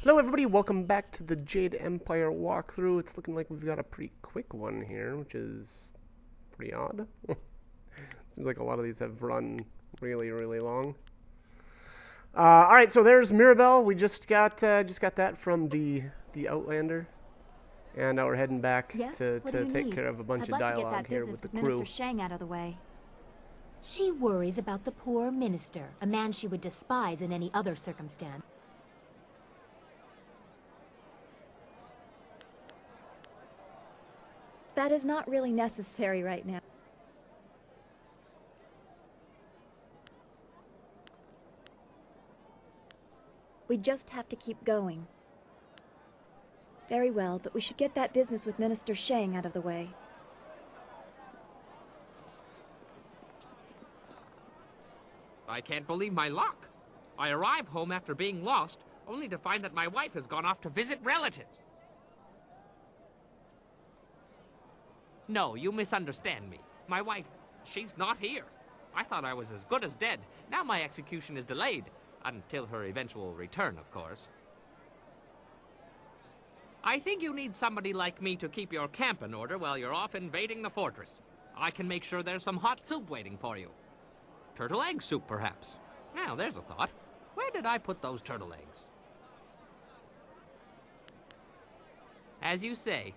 Hello everybody, welcome back to the Jade Empire walkthrough. It's looking like we've got a pretty quick one here, which is pretty odd. Seems like a lot of these have run really long. Alright, so there's Mirabelle. We just got that from the Outlander. And now we're heading back to take care of a bunch of dialogue here with the crew. Minister Shang out of the way. She worries about the poor minister, a man she would despise in any other circumstance. That is not really necessary right now. We just have to keep going. Very well, but we should get that business with Minister Shang out of the way. I can't believe my luck. I arrive home after being lost, only to find that my wife has gone off to visit relatives. No, you misunderstand me. My wife, she's not here. I thought I was as good as dead. Now my execution is delayed. Until her eventual return, of course. I think you need somebody like me to keep your camp in order while you're off invading the fortress. I can make sure there's some hot soup waiting for you. Turtle egg soup, perhaps. Now, there's a thought. Where did I put those turtle eggs? As you say,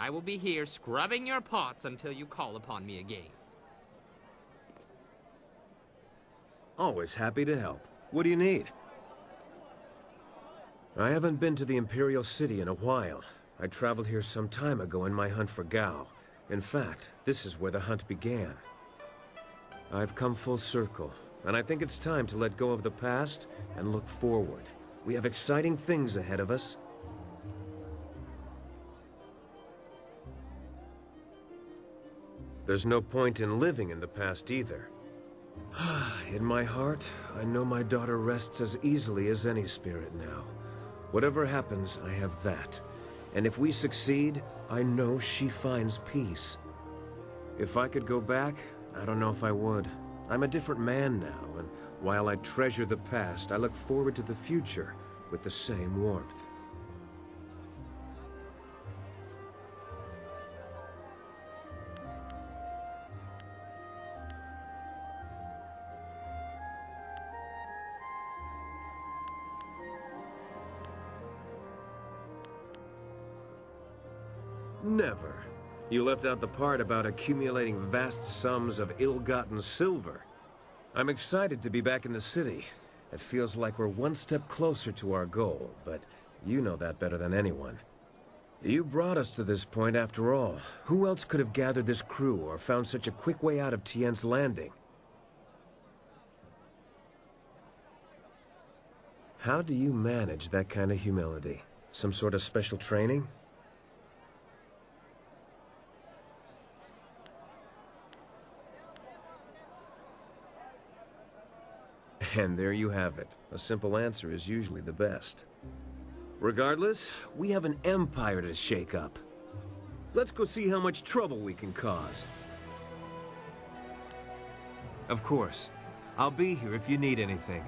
I will be here scrubbing your pots until you call upon me again. Always happy to help. What do you need? I haven't been to the Imperial City in a while. I traveled here some time ago in my hunt for Gao. In fact, this is where the hunt began. I've come full circle, and I think it's time to let go of the past and look forward. We have exciting things ahead of us. There's no point in living in the past either. In my heart, I know my daughter rests as easily as any spirit now. Whatever happens, I have that. And if we succeed, I know she finds peace. If I could go back, I don't know if I would. I'm a different man now, and while I treasure the past, I look forward to the future with the same warmth. Never. You left out the part about accumulating vast sums of ill-gotten silver. I'm excited to be back in the city. It feels like we're one step closer to our goal, but you know that better than anyone. You brought us to this point after all. Who else could have gathered this crew or found such a quick way out of Tien's Landing? How do you manage that kind of humility? Some sort of special training? And there you have it. A simple answer is usually the best. Regardless, we have an empire to shake up. Let's go see how much trouble we can cause. Of course. I'll be here if you need anything.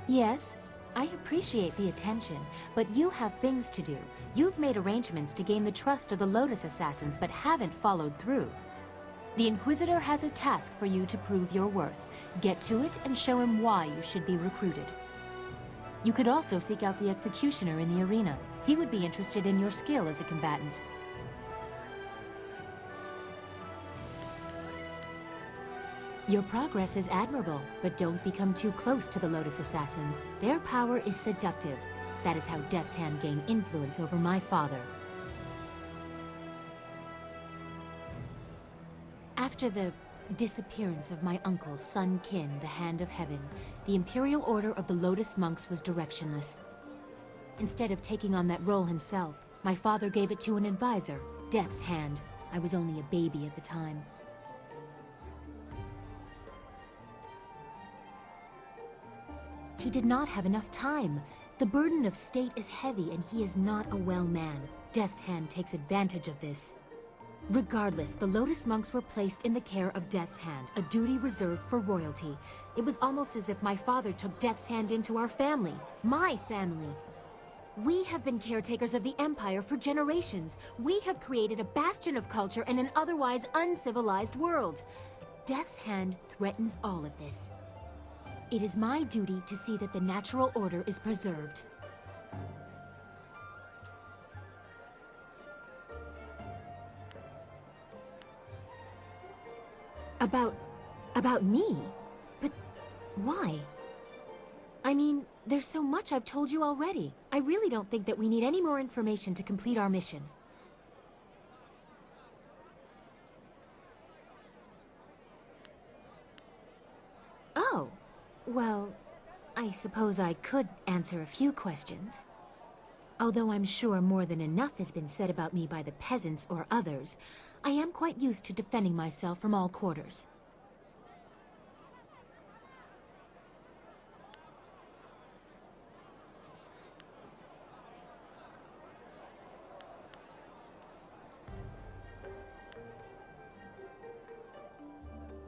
Yes, I appreciate the attention, but you have things to do. You've made arrangements to gain the trust of the Lotus Assassins, but haven't followed through. The Inquisitor has a task for you to prove your worth. Get to it and show him why you should be recruited. You could also seek out the Executioner in the arena. He would be interested in your skill as a combatant. Your progress is admirable, but don't become too close to the Lotus Assassins. Their power is seductive. That is how Death's Hand gained influence over my father. After the disappearance of my uncle, Sun Qin, the Hand of Heaven, the Imperial Order of the Lotus Monks was directionless. Instead of taking on that role himself, my father gave it to an advisor, Death's Hand. I was only a baby at the time. He did not have enough time. The burden of state is heavy, and he is not a well man. Death's Hand takes advantage of this. Regardless, the Lotus monks were placed in the care of Death's Hand, a duty reserved for royalty. It was almost as if my father took Death's Hand into our family, my family. We have been caretakers of the Empire for generations. We have created a bastion of culture in an otherwise uncivilized world. Death's Hand threatens all of this. It is my duty to see that the natural order is preserved. About me? But why? I mean, there's so much I've told you already. I really don't think that we need any more information to complete our mission. Oh, well, I suppose I could answer a few questions. Although I'm sure more than enough has been said about me by the peasants or others, I am quite used to defending myself from all quarters.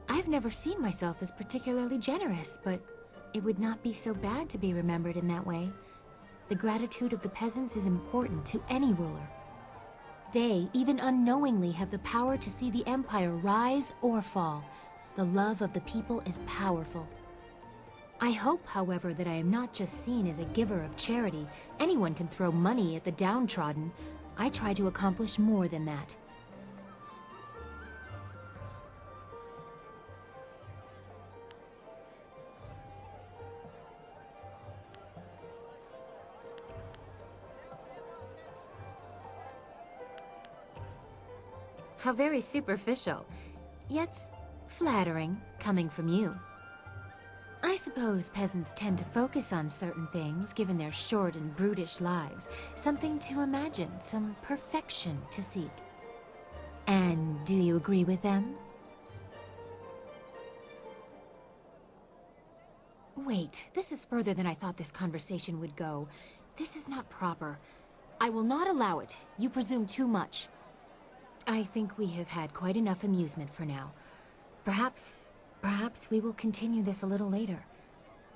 I've never seen myself as particularly generous, but it would not be so bad to be remembered in that way. The gratitude of the peasants is important to any ruler. They, even unknowingly, have the power to see the Empire rise or fall. The love of the people is powerful. I hope, however, that I am not just seen as a giver of charity. Anyone can throw money at the downtrodden. I try to accomplish more than that. How very superficial, yet flattering, coming from you. I suppose peasants tend to focus on certain things, given their short and brutish lives. Something to imagine, some perfection to seek. And do you agree with them? Wait, this is further than I thought this conversation would go. This is not proper. I will not allow it. You presume too much. I think we have had quite enough amusement for now. Perhaps we will continue this a little later.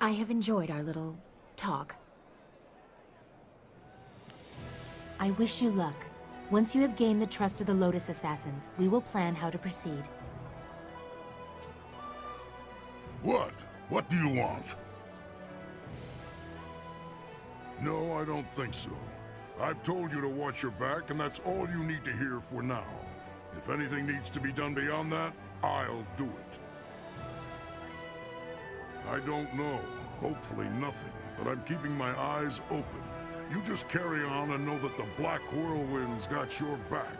I have enjoyed our little talk. I wish you luck. Once you have gained the trust of the Lotus Assassins, we will plan how to proceed. What? What do you want? No, I don't think so. I've told you to watch your back, and that's all you need to hear for now. If anything needs to be done beyond that, I'll do it. I don't know. Hopefully nothing. But I'm keeping my eyes open. You just carry on and know that the Black Whirlwind's got your back.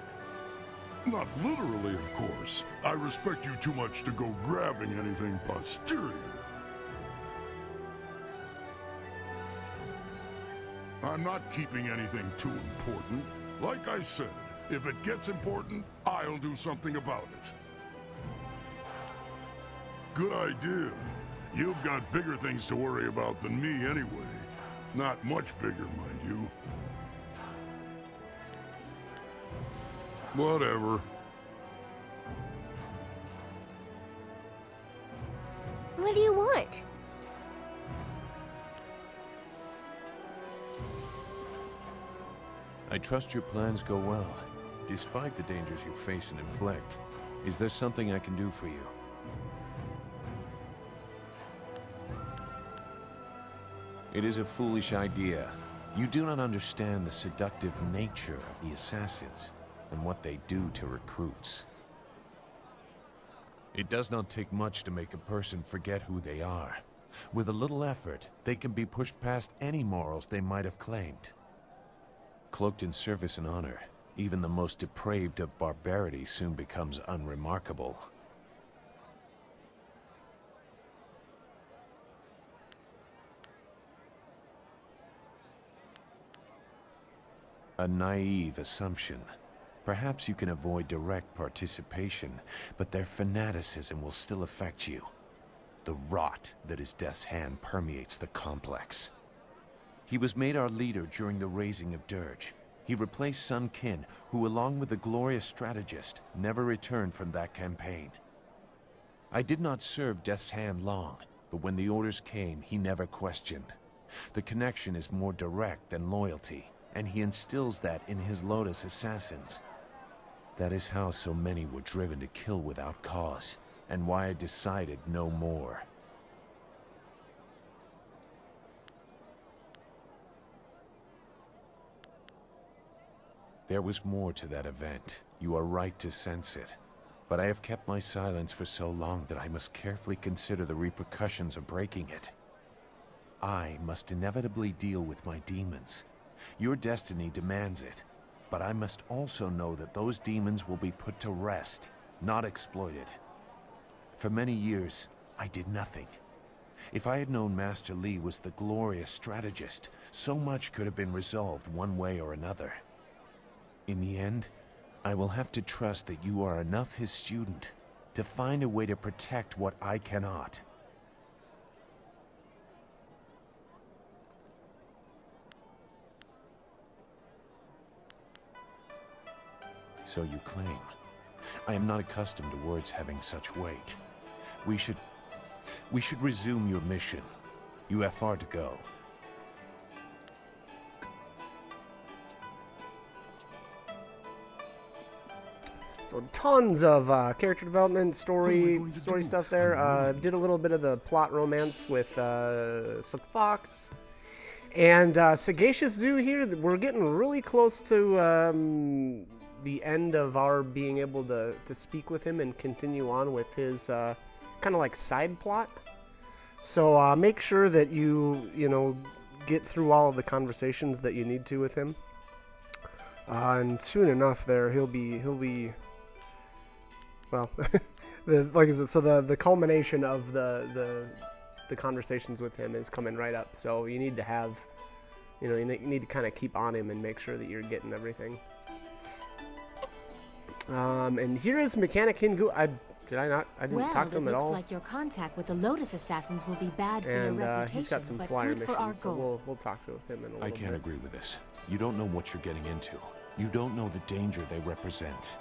Not literally, of course. I respect you too much to go grabbing anything posterior. I'm not keeping anything too important. Like I said, if it gets important, I'll do something about it. Good idea. You've got bigger things to worry about than me anyway. Not much bigger, mind you. Whatever. What do you want? I trust your plans go well, despite the dangers you face and inflict. Is there something I can do for you? It is a foolish idea. You do not understand the seductive nature of the assassins and what they do to recruits. It does not take much to make a person forget who they are. With a little effort, they can be pushed past any morals they might have claimed. Cloaked in service and honor, even the most depraved of barbarity soon becomes unremarkable. A naive assumption. Perhaps you can avoid direct participation, but their fanaticism will still affect you. The rot that is Death's Hand permeates the complex. He was made our leader during the raising of Dirge. He replaced Sun Qin, who along with the glorious strategist, never returned from that campaign. I did not serve Death's Hand long, but when the orders came, he never questioned. The connection is more direct than loyalty, and he instills that in his Lotus assassins. That is how so many were driven to kill without cause, and why I decided no more. There was more to that event. You are right to sense it. But I have kept my silence for so long that I must carefully consider the repercussions of breaking it. I must inevitably deal with my demons. Your destiny demands it. But I must also know that those demons will be put to rest, not exploited. For many years, I did nothing. If I had known Master Li was the glorious strategist, so much could have been resolved one way or another. In the end, I will have to trust that you are enough his student to find a way to protect what I cannot. So you claim. I am not accustomed to words having such weight. We should resume your mission. You have far to go. So tons of character development, story stuff there. Did a little bit of the plot romance with Silk Fox. And Sagacious Zoo here, we're getting really close to the end of our being able to speak with him and continue on with his kind of like side plot. So make sure that you get through all of the conversations that you need to with him. And soon enough there he'll be well, like I said, so the culmination of the conversations with him is coming right up. So you need to have, you need to kind of keep on him and make sure that you're getting everything. And here is Mechanic Hingu. I didn't talk to him at all. Well, it looks like your contact with the Lotus Assassins will be bad for your reputation, he's got some but flyer good for our missions, so goal. we'll talk to him in a little bit. I can't agree with this. You don't know what you're getting into. You don't know the danger they represent.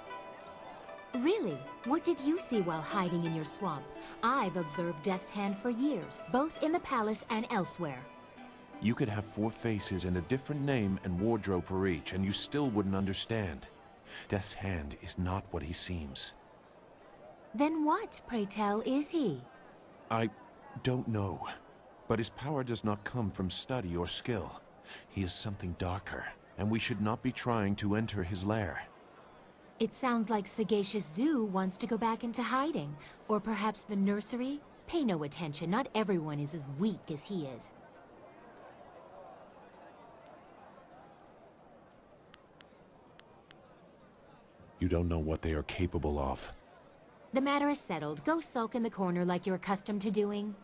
Really? What did you see while hiding in your swamp? I've observed Death's Hand for years, both in the palace and elsewhere. You could have 4 faces and a different name and wardrobe for each, and you still wouldn't understand. Death's Hand is not what he seems. Then what, pray tell, is he? I don't know. But his power does not come from study or skill. He is something darker, and we should not be trying to enter his lair. It sounds like Sagacious Zoo wants to go back into hiding. Or perhaps the nursery? Pay no attention, not everyone is as weak as he is. You don't know what they are capable of. The matter is settled. Go sulk in the corner like you're accustomed to doing.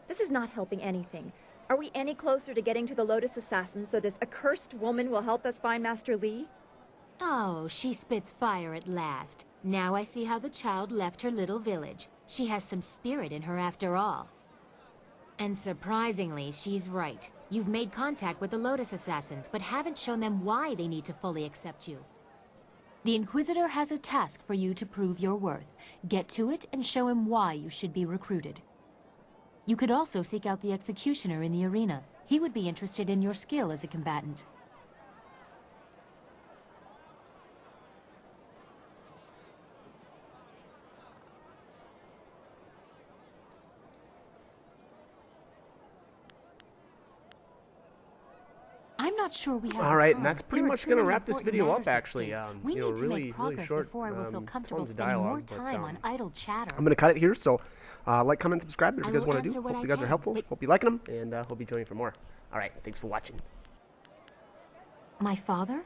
This is not helping anything. Are we any closer to getting to the Lotus Assassins so this accursed woman will help us find Master Li? Oh, she spits fire at last. Now I see how the child left her little village. She has some spirit in her after all. And surprisingly, she's right. You've made contact with the Lotus Assassins, but haven't shown them why they need to fully accept you. The Inquisitor has a task for you to prove your worth. Get to it and show him why you should be recruited. You could also seek out the Executioner in the arena. He would be interested in your skill as a combatant. I'm not sure we have All right, time. and that's pretty There are much too going to many wrap this important video matters up, at actually. stake. We need to really, make progress really short, before I will feel comfortable tons of spending more dialogue, but, time on idle chatter. I'm going to cut it here, so like, comment, subscribe if I you guys will want to do. answer what Hope I you guys are can, helpful. but- Hope you liking them, and hope you join me for more. All right, thanks for watching. My father?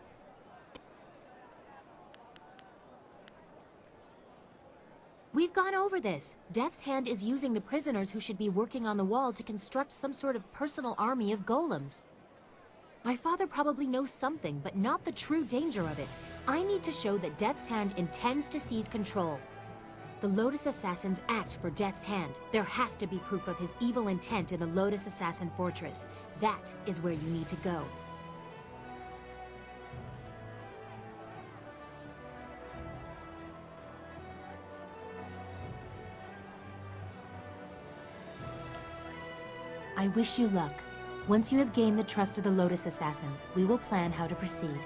We've gone over this. Death's Hand is using the prisoners who should be working on the wall to construct some sort of personal army of golems. My father probably knows something, but not the true danger of it. I need to show that Death's Hand intends to seize control. The Lotus Assassins act for Death's Hand. There has to be proof of his evil intent in the Lotus Assassin Fortress. That is where you need to go. I wish you luck. Once you have gained the trust of the Lotus Assassins, we will plan how to proceed.